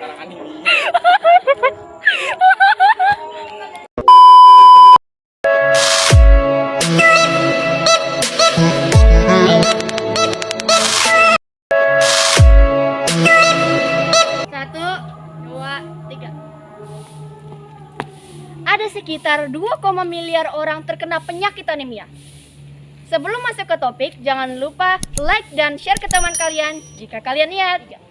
sekarang anemia. Satu, dua, tiga. Ada sekitar 2, miliar orang terkena penyakit anemia. Sebelum masuk ke topik, jangan lupa like dan share ke teman kalian jika kalian lihat.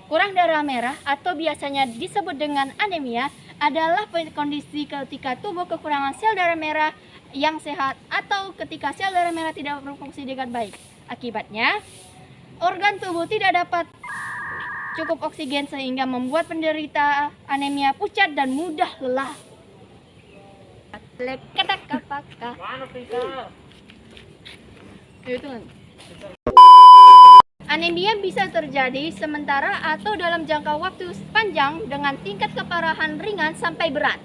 Kurang darah merah atau biasanya disebut dengan anemia adalah kondisi ketika tubuh kekurangan sel darah merah yang sehat atau ketika sel darah merah tidak berfungsi dengan baik. Akibatnya, organ tubuh tidak dapat cukup oksigen sehingga membuat penderita anemia pucat dan mudah lelah. Leketak apakah? Itu kan. Anemia bisa terjadi sementara atau dalam jangka waktu panjang dengan tingkat keparahan ringan sampai berat.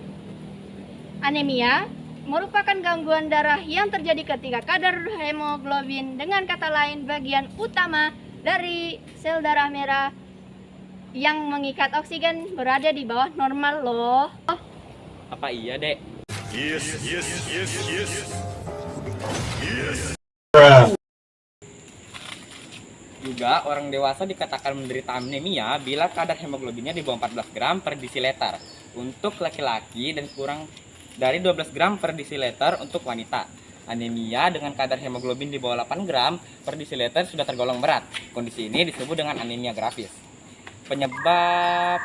Anemia merupakan gangguan darah yang terjadi ketika kadar hemoglobin, dengan kata lain bagian utama dari sel darah merah yang mengikat oksigen, berada di bawah normal loh. Apa iya, Dek? Yes, yes, yes, yes. Yes. Juga orang dewasa dikatakan menderita anemia bila kadar hemoglobinnya di bawah 14 gram per desiliter untuk laki-laki dan kurang dari 12 gram per desiliter untuk wanita. Anemia dengan kadar hemoglobin di bawah 8 gram per desiliter sudah tergolong berat. Kondisi ini disebut dengan anemia grafis. Penyebab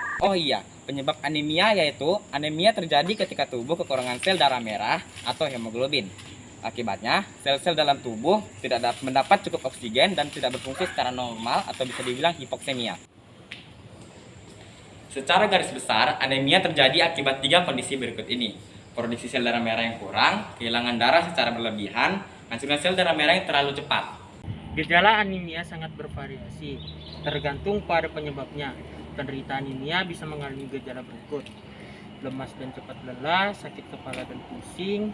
anemia yaitu anemia terjadi ketika tubuh kekurangan sel darah merah atau hemoglobin. Akibatnya, sel-sel dalam tubuh tidak mendapat cukup oksigen dan tidak berfungsi secara normal atau bisa dibilang hipoksemia. Secara garis besar, anemia terjadi akibat 3 kondisi berikut ini. Produksi sel darah merah yang kurang, kehilangan darah secara berlebihan, hancurnya sel darah merah yang terlalu cepat. Gejala anemia sangat bervariasi, tergantung pada penyebabnya. Penderita anemia bisa mengalami gejala berikut: lemas dan cepat lelah, sakit kepala dan pusing,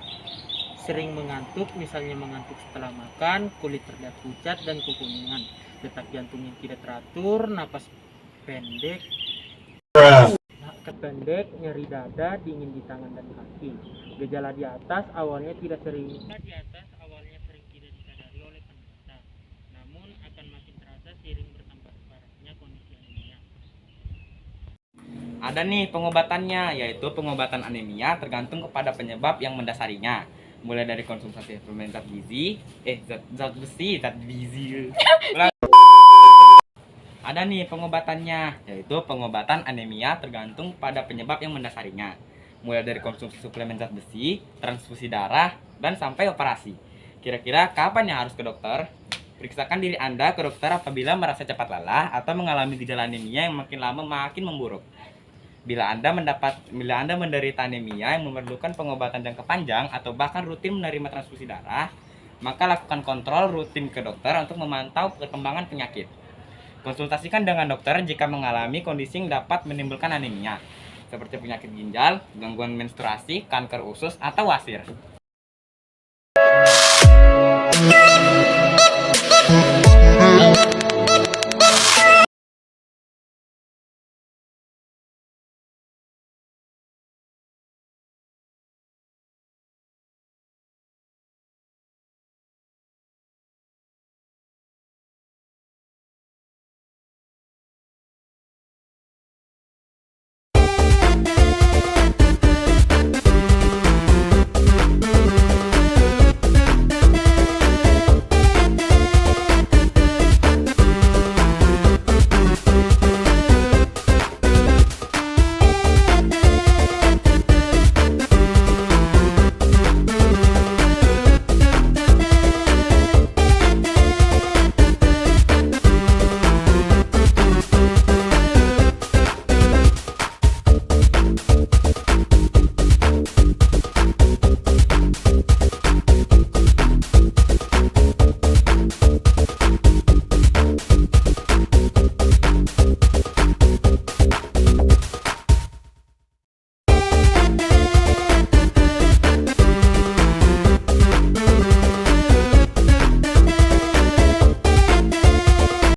sering mengantuk, misalnya mengantuk setelah makan, kulit terlihat pucat dan kekuningan, detak jantung yang tidak teratur, napas pendek, nyeri dada, dingin di tangan dan kaki. Gejala di atas awalnya sering tidak disadari oleh penderita, namun akan makin terasa seiring bertambah parahnya kondisi anemia. Ada nih pengobatannya, yaitu pengobatan anemia tergantung kepada penyebab yang mendasarinya. Mulai dari konsumsi suplemen zat besi. Ada nih pengobatannya, yaitu pengobatan anemia tergantung pada penyebab yang mendasarinya. Mulai dari konsumsi suplemen zat besi, transfusi darah, dan sampai operasi. Kira-kira kapan ya harus ke dokter? Periksakan diri Anda ke dokter apabila merasa cepat lelah atau mengalami gejala anemia yang makin lama makin memburuk. Bila Anda menderita anemia yang memerlukan pengobatan jangka panjang atau bahkan rutin menerima transfusi darah, maka lakukan kontrol rutin ke dokter untuk memantau perkembangan penyakit. Konsultasikan dengan dokter jika mengalami kondisi yang dapat menimbulkan anemia, seperti penyakit ginjal, gangguan menstruasi, kanker usus, atau wasir.